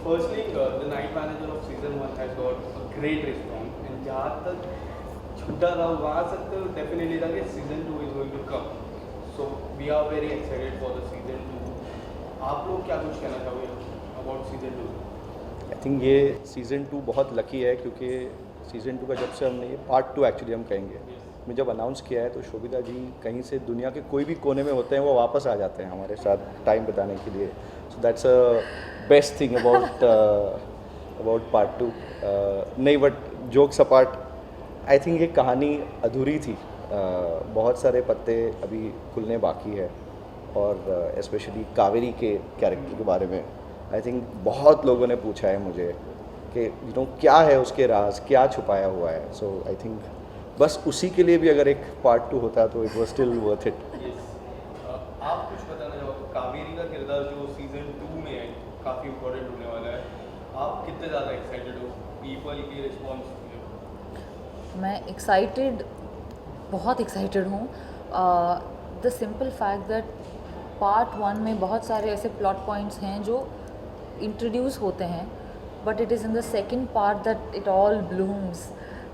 firstly, the night manager of season 1 has got a great response, and जहाँ तक छूटा था वहाँ तक तो definitely था कि season 2 is going to come. So we are very excited for the season 2. आप लोग क्या कुछ कहना चाहोगे about season 2? आई थिंक ये सीज़न 2 बहुत लकी है क्योंकि सीज़न 2 का जब से हमने ये पार्ट 2 एक्चुअली हम कहेंगे मैं जब अनाउंस किया है तो शोभिता जी कहीं से दुनिया के कोई भी कोने में होते हैं वो वापस आ जाते हैं हमारे साथ टाइम बिताने के लिए. So that's a best thing about part 2. नहीं but jokes apart I think ये कहानी अधूरी थी. बहुत सारे पत्ते अभी खुलने बाकी है और स्पेशली कावेरी के कैरेक्टर के बारे में आई थिंक बहुत लोगों ने पूछा है मुझे कि यू नो क्या है उसके राज क्या छुपाया हुआ है. सो आई थिंक बस उसी के लिए भी अगर एक पार्ट 2 होता तो it was still worth it. आप कुछ बताना चाहोगे कावेरी का किरदार जो सीजन 2 में है काफ़ी इम्पोर्टेंट होने वाला है. आप कितने ज़्यादा एक्साइटेड हो पीपल की रिस्पॉन्स? मैं एक्साइटेड बहुत एक्साइटेड हूँ. The simple fact that part 1 में बहुत सारे ऐसे प्लॉट पॉइंट्स हैं जो इंट्रोड्यूस होते हैं but it is in the second part that it all blooms.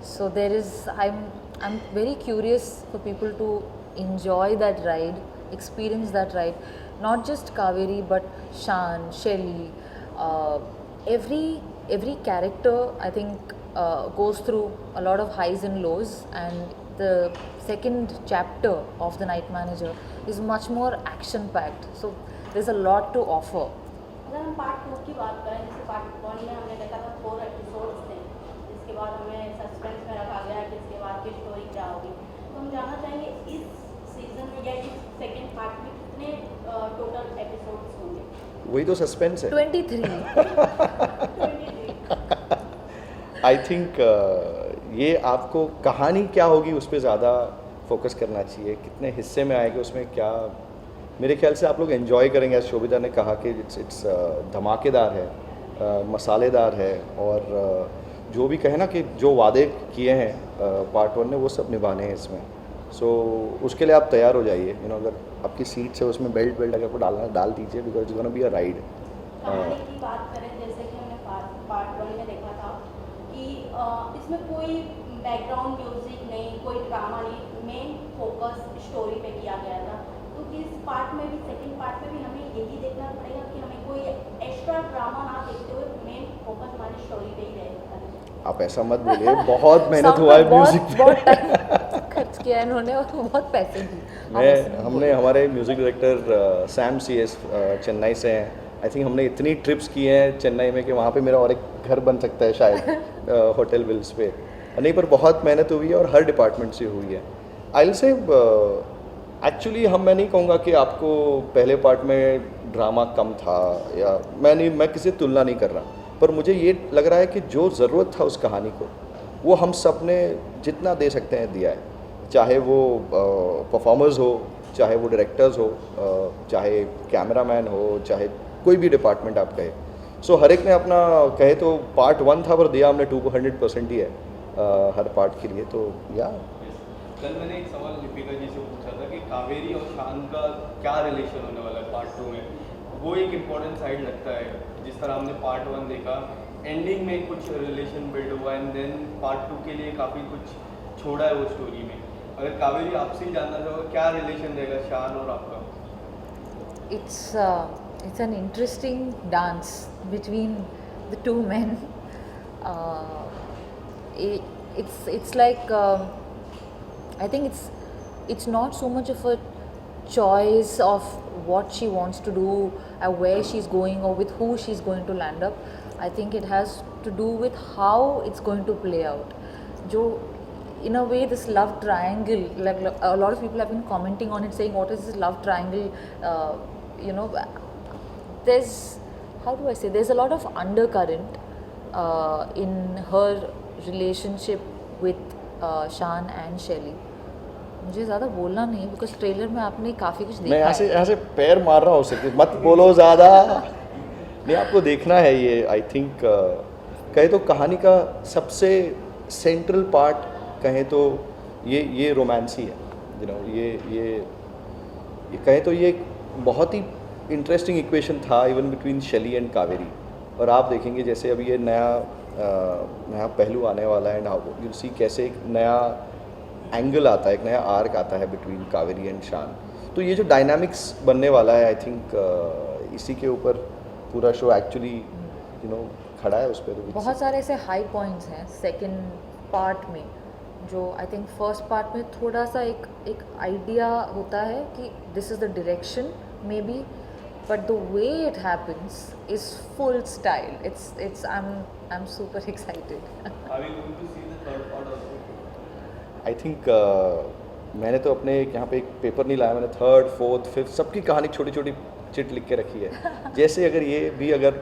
So there is, I'm very curious for people to enjoy that ride, experience that ride. Not just Kaveri, but Shan, Shelly, every character I think goes through a lot of highs and lows. And the second chapter of The Night Manager is much more action-packed. So there's a lot to offer. अगर हम part 2 की बात करें जैसे part 1 में हमने देखा था 4 एपिसोड्स थे जिसके बाद हमें सस्पेंस में रखा गया कि इसके बाद की स्टोरी क्या होगी. तो हम जानना चाहेंगे इस सीजन में या इस सेकंड पार्ट में कितने टोटल एपिसोड्स होंगे. वही तो सस्पेंस है. 23. आई थिंक ये आपको कहानी क्या होगी उस पर ज़्यादा फोकस करना चाहिए. कितने हिस्से में आएगा उसमें क्या मेरे ख्याल से आप लोग एंजॉय करेंगे. शोभिता ने कहा कि इट्स धमाकेदार है, मसालेदार है और जो भी कहे ना कि जो वादे किए हैं पार्ट 1 ने वो सब निभाने हैं इसमें. सो उसके लिए आप तैयार हो जाइए. यू नो अगर आपकी सीट से उसमें बेल्ट अगर आपको डालना डाल दीजिए because it's gonna be a ride. कहानी की बात करें जैसे कि हमने पार्ट 1 में देखा था कि इसमें कोई बैकग्राउंड म्यूजिक नहीं, कोई ड्रामा नहीं, मेन फोकस स्टोरी पे किया गया था. तो इस पार्ट में भी सेकंड पार्ट में भी हमें यही देखना पड़ेगा कि हमें कोई एक्स्ट्रा ड्रामा ना देखते हुए मेन फोकस हमारी स्टोरी पे ही रहेगा. आप ऐसा मत बोलिए. बहुत मेहनत हुआ है म्यूजिक पे. बहुत टाइम खर्च किया है इन्होंने और बहुत पैसे भी. हमने हमारे music director Sam CS Chennai से हैं. आई थिंक हमने इतनी ट्रिप्स की हैं चेन्नई में कि वहाँ पे मेरा और एक घर बन सकता है शायद होटल बिल्स पे. नहीं पर बहुत मेहनत हुई है और हर डिपार्टमेंट से हुई है. आई विल से एक्चुअली मैं नहीं कहूँगा कि आपको पहले पार्ट में ड्रामा कम था या मैं किसी से तुलना नहीं कर रहा पर मुझे ये लग रहा है कि जो ज़रूरत था उस कहानी को वो हम सब ने जितना दे सकते हैं दिया है. चाहे वो परफॉर्मर्स हो, चाहे वो डायरेक्टर्स हो, चाहे कैमरामैन हो, चाहे कोई भी डिपार्टमेंट आप कहे. सो हर एक ने अपना कहे तो पार्ट 1 था पर दिया हमने 2 को 100% ही है हर पार्ट के लिए. तो या कल मैंने एक सवाल लिपिका जी से पूछा था कि कावेरी और शान का क्या रिलेशन होने वाला है पार्ट 2 में. वो एक इम्पॉर्टेंट साइड लगता है. जिस तरह हमने पार्ट 1 देखा एंडिंग में कुछ रिलेशन बिल्ड हुआ एंड देन पार्ट 2 के लिए काफ़ी कुछ छोड़ा है वो स्टोरी में. अगर कावेरी आपसे ही जानना चाहोगे क्या रिलेशन रहेगा शान और आपका? It's an interesting dance between the two men. It's like I think it's not so much of a choice of what she wants to do and where she's going or with who she's going to land up. I think it has to do with how it's going to play out. Jo in a way this love triangle, like a lot of people have been commenting on it saying what is this love triangle. You know, there's, how do I say, there's a lot of undercurrent in her relationship with Shan and Shelly. मुझे ज़्यादा बोलना नहीं है because trailer में आपने काफ़ी कुछ देखा मैं है. यहाँ से पैर मार रहा हूँ उससे मत बोलो ज़्यादा. नहीं आपको देखना है ये. आई थिंक कहे तो कहानी का सबसे सेंट्रल पार्ट कहें तो ये रोमांस ही है. यू नो ये कहें तो ये एक बहुत ही इंटरेस्टिंग इक्वेशन था इवन बिटवीन शैली एंड कावेरी. और आप देखेंगे जैसे अभी ये नया पहलू आने वाला है, एंड यू सी कैसे एक नया एंगल आता है, एक नया आर्क आता है बिटवीन कावेरी एंड शान। तो ये जो डायनामिक्स बनने वाला है, आई थिंक इसी के ऊपर पूरा शो एक्चुअली खड़ा है उस पर। बहुत सारे ऐसे हाई पॉइंट्स हैं सेकंड पार्ट में, जो आई थिंक फर्स्ट पार्ट में थोड़ा सा एक आइडिया होता है कि this is the direction may be, but the way it happens is full style. It's I am super excited. Are we going to see the third part also? I think मैंने तो अपने यहाँ पे एक paper नहीं लाया, मैंने third fourth fifth सबकी कहानी छोटी छोटी चिट लिख के रखी है। जैसे अगर ये भी अगर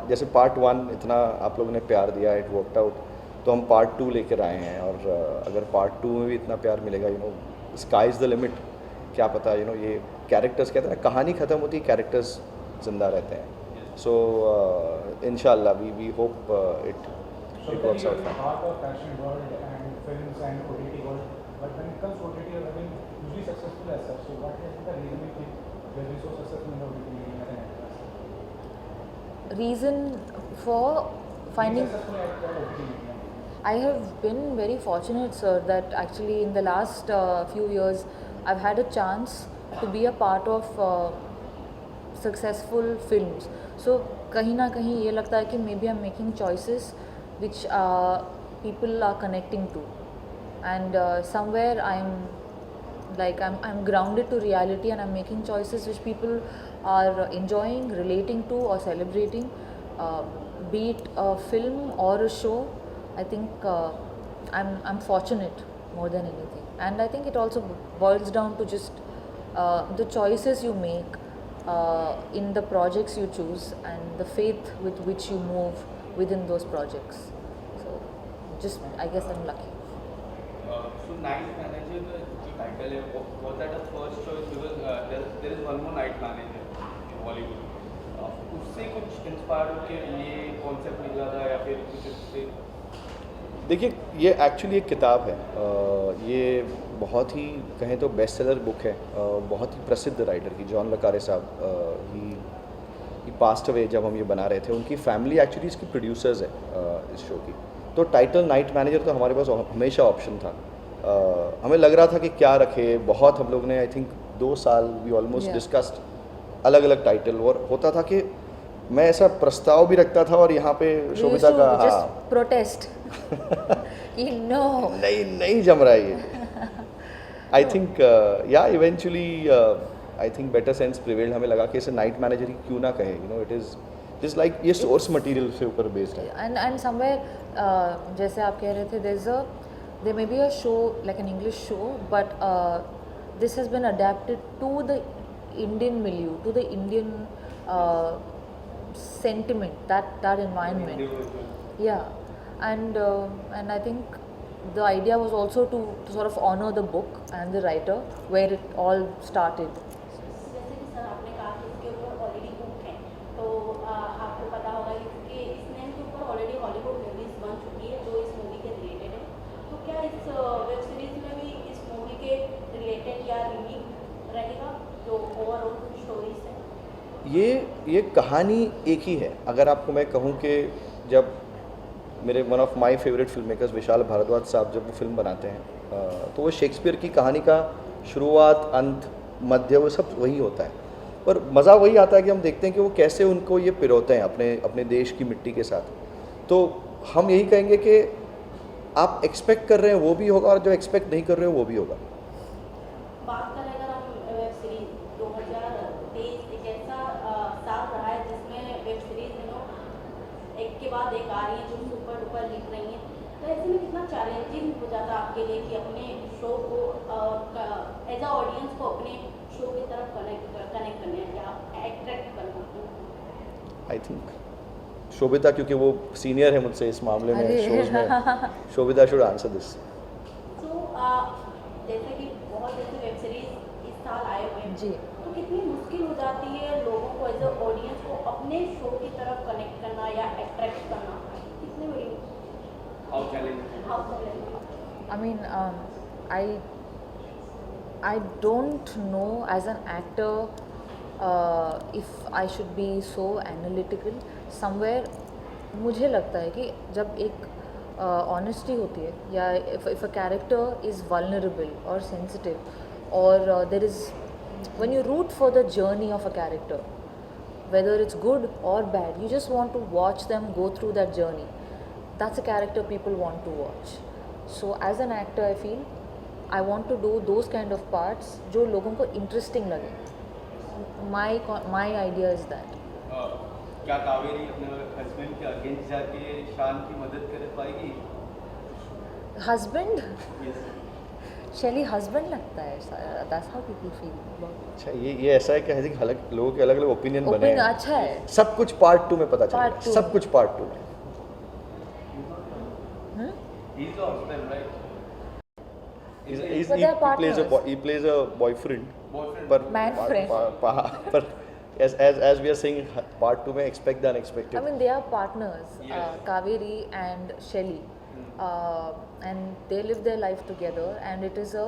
जैसे पार्ट 1 इतना आप लोगों ने प्यार दिया, इट वर्कड आउट, तो हम पार्ट 2 लेकर आए हैं। और अगर पार्ट 2 में भी इतना प्यार मिलेगा, स्काई इज़ द लिमिट। क्या पता ये कैरेक्टर्स कहते हैं ना, कहानी ख़त्म होती है, कैरेक्टर्स जिंदा रहते हैं। सो इंशाल्लाह we hope it works out. Part of fashion world and films and OTT world, but when it comes to OTT, you have been usually successful as such. So what has been the reason you think you have been so successful in the OTT medium as an actress? Reason for finding, Being successful at the OTT medium. I have been very fortunate, sir, that actually in the last few years I've had a chance to be a part of successful films. So कहीं ना कहीं ये लगता है कि maybe I'm making choices which people are connecting to, and somewhere I'm grounded to reality, and I'm making choices which people are enjoying, relating to, or celebrating, be it a film or a show. I think I'm fortunate more than anything, and I think it also boils down to just the choices you make in the projects you choose, and the faith with which you move within those projects. So just I guess I'm lucky. So night manager का जो title है, was that a first choice? Because there is one more night manager in Bollywood. उससे कुछ inspire होके ये concept निकला था, या फिर कुछ उससे? देखिए, ये एक्चुअली एक किताब है। ये बहुत ही कहें तो बेस्ट सेलर बुक है, बहुत ही प्रसिद्ध राइटर की, जॉन ले कार्रे साहब। ही पास्ट अवे जब हम ये बना रहे थे। उनकी फैमिली एक्चुअली इसकी प्रोड्यूसर्स है इस शो की। तो टाइटल नाइट मैनेजर तो हमारे पास हमेशा ऑप्शन था। हमें लग रहा था कि क्या रखे, बहुत हम लोग ने आई थिंक 2 साल वी ऑलमोस्ट डिस्कस्ड अलग अलग टाइटल, और होता था कि मैं ऐसा प्रस्ताव भी रखता था और यहाँ पे शोभिता का प्रोटेस्ट कि नो नहीं जम रहा है ये। आई थिंक या eventually I think better sense prevailed. हमें लगा कि इसे नाइट मैनेजर ही क्यों ना कहे, इट इज़ जस्ट लाइक ये सोर्स मटेरियल से ऊपर बेस्ड है। एंड समवेयर जैसे आप कह रहे थे, there may be a show like an English show, but this has been adapted to the Indian milieu, to the Indian sentiment, that environment. Yeah, and I think the idea was also to sort of honor the book and the writer where it all started. जैसे कि sir आपने कहा कि इसके ऊपर already book है, तो आपको पता होगा कि इस नेम के ऊपर ऑलरेडी हॉलीवुड मूवीज बन चुकी है जो इस मूवी के रिलेटेड है। तो क्या इस वेब सीरीज में भी इस मूवी के रिलेटेड या रीमेक रहेगा जो ओवरऑल स्टोरीज है? ये कहानी एक ही है। अगर आपको मैं कहूँ कि जब मेरे one of my favourite film makers Vishal Bhardwaj साहब जब वो फिल्म बनाते हैं, तो वो शेक्सपियर की कहानी का शुरुआत, अंत, मध्य, वो सब वही होता है। पर मज़ा वही आता है कि हम देखते हैं कि वो कैसे उनको ये पिरोते हैं अपने देश की मिट्टी के साथ। तो हम यही कहेंगे कि आप एक्सपेक्ट कर रहे हैं वो भी होगा, और जो एक्सपेक्ट नहीं कर रहे हो वो भी होगा। बात करें अगर हम वेब सीरीज, 2023 एक ऐसा साल रहा है जिसमें वेब सीरीज एक के बाद एक आ रही है जो सुपर डुपर हिट रही हैं। तो ऐसे में कितना चैलेंजिंग हो जाता है आपके लिए कि अपने शो को एज अ ऑडियंस को अपने शो की तरफ कनेक्ट करना या अट्रैक्ट करना? आई थिंक शोभिता, क्योंकि वो सीनियर है मुझसे इस मामले में शोज में, शोभिता शुड आंसर दिस। सो जैसे कि बहुत ऐसे वेब सीरीज इस साल आए हुए हैं जी, तो कितनी मुश्किल हो जाती है लोगों को एज अ ऑडियंस को अपने शो की तरफ कनेक्ट करना या अट्रैक्ट करना? कितनी बड़ी How challenging? How challenging? I mean, I don't know as an actor if I should be so analytical, somewhere मुझे लगता है कि जब एक ऑनेस्टी होती है या if a character is vulnerable और सेंसिटिव और there is when you root for the journey of a character, whether it's good or bad, you just want to watch them go through that journey. That's a character people want to watch. So as an actor, I feel I want to do those kind of parts जो लोगों को interesting लगे. My idea is that. क्या कावेरी अपने husband के against जाके शान की मदद कर पाएगी? Husband? Yes. शैली हस्बैंड लगता है. That's how people feel. अच्छा ये ऐसा है कि आई थिंक अलग लोगों के अलग अलग ओपिनियन बने Opinion हैं. अच्छा है. सब कुछ पार्ट 2 में पता Part चलेगा. two. सब कुछ पार्ट 2 में. He's the husband, right? But they are partners. He plays a boyfriend. Boyfriend. पर Man friend. पर as we are saying part 2 में expect the unexpected. I mean, they are partners, Yes. Kaveri and Shelly, and they live their life together, and it is a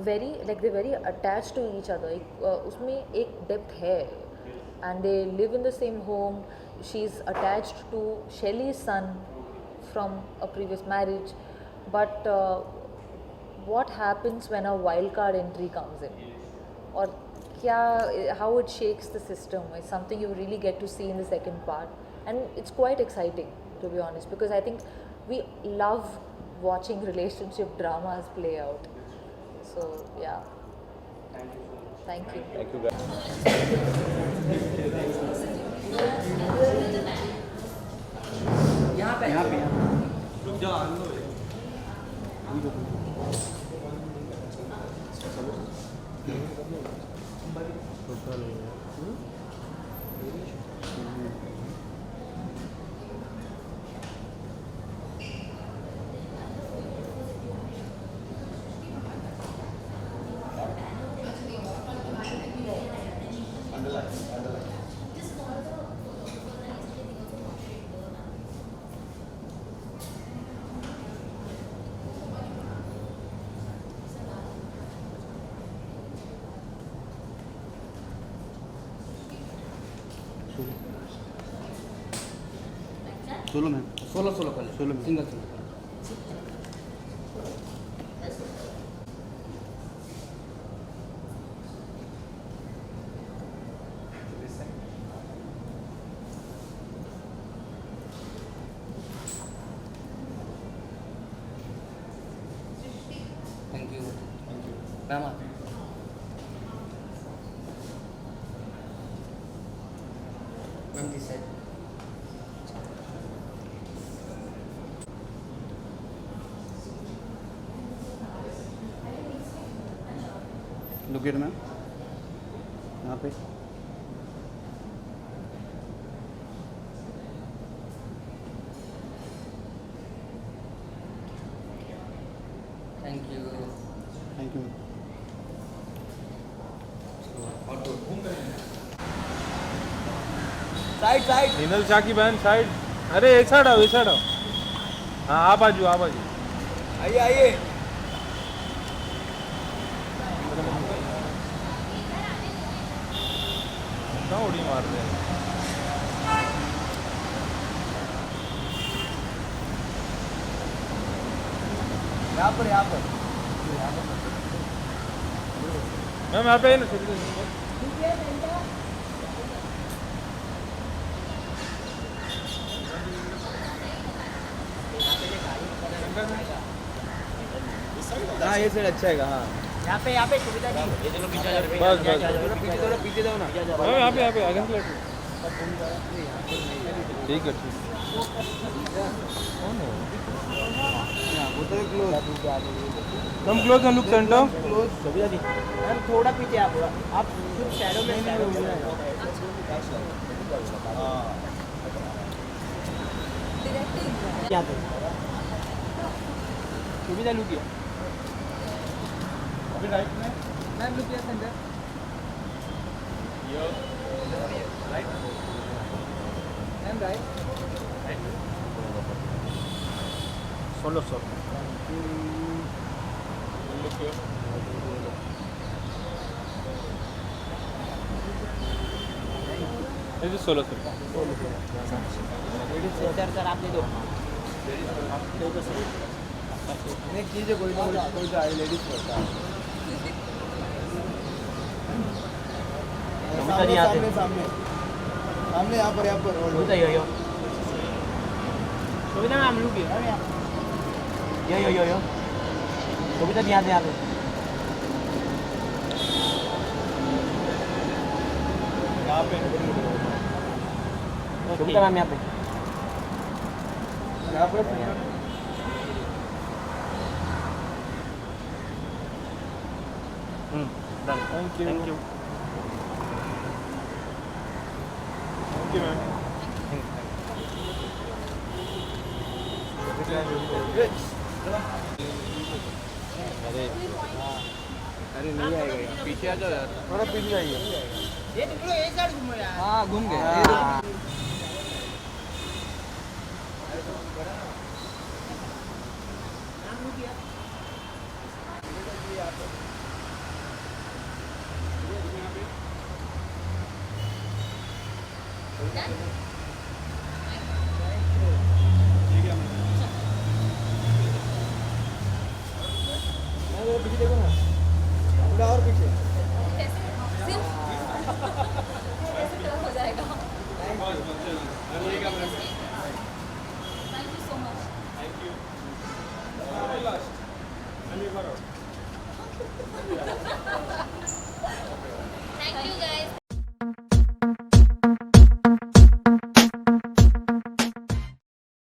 very they're very attached to each other. उसमें एक depth है, and they live in the same home. She's attached to Shelly's son from a previous marriage, but what happens when a wild card entry comes in? Or how it shakes the system is something you really get to see in the second part, and it's quite exciting, to be honest, because I think we love watching relationship dramas play out. So yeah, thank you. Thank you guys. रुक जाओ आने दो. Solo ma'am solo कर solo single solo thank you ma'am ma'am this side locate ma'am यहाँ पे Thank you. Thank you side side. Hinal Shah की बहन side. अरे एक साइड आओ, एक साइड आओ. हाँ आप आजू, आप आजू. आइए आइए. कहाँ उड़ी मार रहे हैं? यहाँ पर यहाँ पर. मैम यहाँ पे है ना. हाँ ये साइड अच्छा है. हाँ बस बस पीछे जाओ ना. मैम यहाँ पे आगे से लेट. ठीक है ठीक. वो तो close. Come close and look centre. Ma'am थोड़ा पीछे आप सिर्फ शैडो में क्या सुविधा लुक किया अभी राइट में. मैम लुक किया centre ma'am right solo solo. This is solo sir. Sir आप दे दो नहीं कीजिए कोई ना कोई तो आए लेडीज होता है सामने सामने सामने सामने यहाँ पर yo कविता मैम लुक यो कविता जी यहाँ पे यहाँ पे कविता मैम यहाँ पे यहाँ पर Done. Thank you Thank you. Thank you ma'am अरे नहीं आएगा यार, पीछे आ जाओ यार। थोड़ा पीछे आइए हाँ घूम गए पीछे देखो ना थोड़ा और पीछे